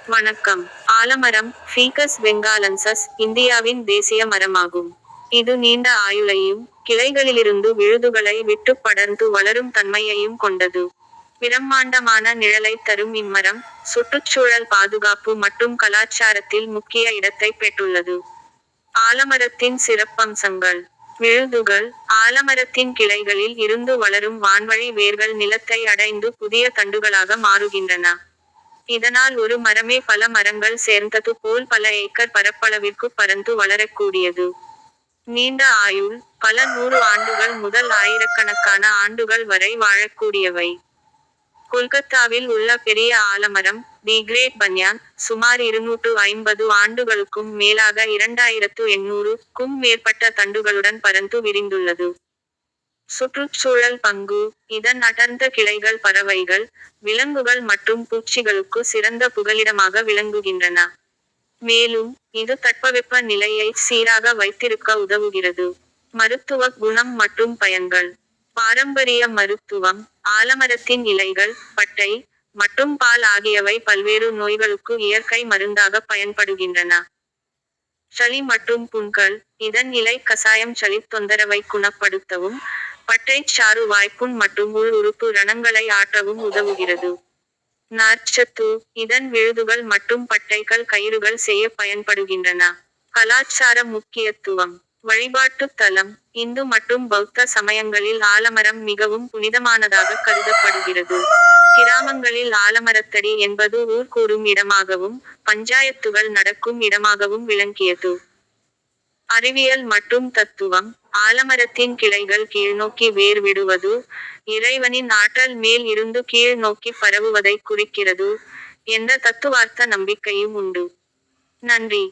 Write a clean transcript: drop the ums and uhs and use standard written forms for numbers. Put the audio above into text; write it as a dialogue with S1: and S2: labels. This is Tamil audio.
S1: வணக்கம். ஆலமரம் ஃபீகஸ் பெங்காலன்சஸ் இந்தியாவின் தேசிய மரமாகும். இது நீண்ட ஆயுளையும், கிளைகளிலிருந்து விழுதுகளை விட்டு படர்ந்து வளரும் தன்மையையும் கொண்டது. பிரம்மாண்டமான நிழலைத் தரும் இம்மரம், சுற்றுச்சூழல் பாதுகாப்பு மற்றும் கலாச்சாரத்தில் முக்கிய இடத்தை பெற்றுள்ளது. ஆலமரத்தின் சிறப்பம்சங்கள். விழுதுகள். ஆலமரத்தின் கிளைகளில் இருந்து வளரும் வான்வழி வேர்கள் நிலத்தை அடைந்து புதிய தண்டுகளாக மாறுகின்றன. இதனால் ஒரு மரமே பல மரங்கள் சேர்ந்தது போல் பல ஏக்கர் பரப்பளவிற்கு பரந்து வளரக்கூடியது. நீண்ட ஆயுள். பல 100 ஆண்டுகள் முதல் ஆயிரக்கணக்கான ஆண்டுகள் வரை வாழக்கூடியவை. கொல்கத்தாவில் உள்ள பெரிய ஆலமரம், தி கிரேட் பன்யான், சுமார் 250 ஆண்டுகளுக்கும் மேலாக 2800-க்கும் மேற்பட்ட தண்டுகளுடன் பரந்து விரிந்துள்ளது. சுற்றுச்சூழல் பங்கு. இதன் அடர்ந்த கிளைகள் பறவைகள், விலங்குகள் மற்றும் பூச்சிகளுக்கு சிறந்த புகலிடமாக விளங்குகின்றன. மேலும், இது தட்பவெப்ப நிலையை சீராக வைத்திருக்க உதவுகிறது. மருத்துவ குணம் மற்றும் பயன்கள். பாரம்பரிய மருத்துவம். ஆலமரத்தின் இலைகள், பட்டை மற்றும் பால் ஆகியவை பல்வேறு நோய்களுக்கு இயற்கை மருந்தாக பயன்படுகின்றன. சளி மற்றும் புண்கள். இதன் இலை கசாயம் சளித் தொந்தரவை குணப்படுத்தவும், பட்டைச் சாறு வாய்ப்புண் மற்றும் உள் உறுப்பு ரணங்களை ஆற்றவும் உதவுகிறது. நார்ச்சத்து. இதன் விழுதுகள் மற்றும் பட்டைகள் கயிறுகள் செய்ய பயன்படுகின்றன. கலாச்சார முக்கியத்துவம். வழிபாட்டுத் தலம். இந்து மற்றும் பௌத்த சமயங்களில் ஆலமரம் மிகவும் புனிதமானதாக கருதப்படுகிறது. கிராமங்களில் ஆலமரத்தடி என்பது ஊர் கூடும் இடமாகவும், பஞ்சாயத்துகள் நடக்கும் இடமாகவும் விளங்கியது. அறிவியல் மற்றும் தத்துவம். ஆலமரத்தின் கிளைகள் கீழ்நோக்கி வேர் விடுவது, இறைவனின் ஆற்றல் மேல் இருந்து கீழ் நோக்கி பரவுவதை குறிக்கிறது என்ற தத்துவார்த்த நம்பிக்கையும் உண்டு. நன்றி.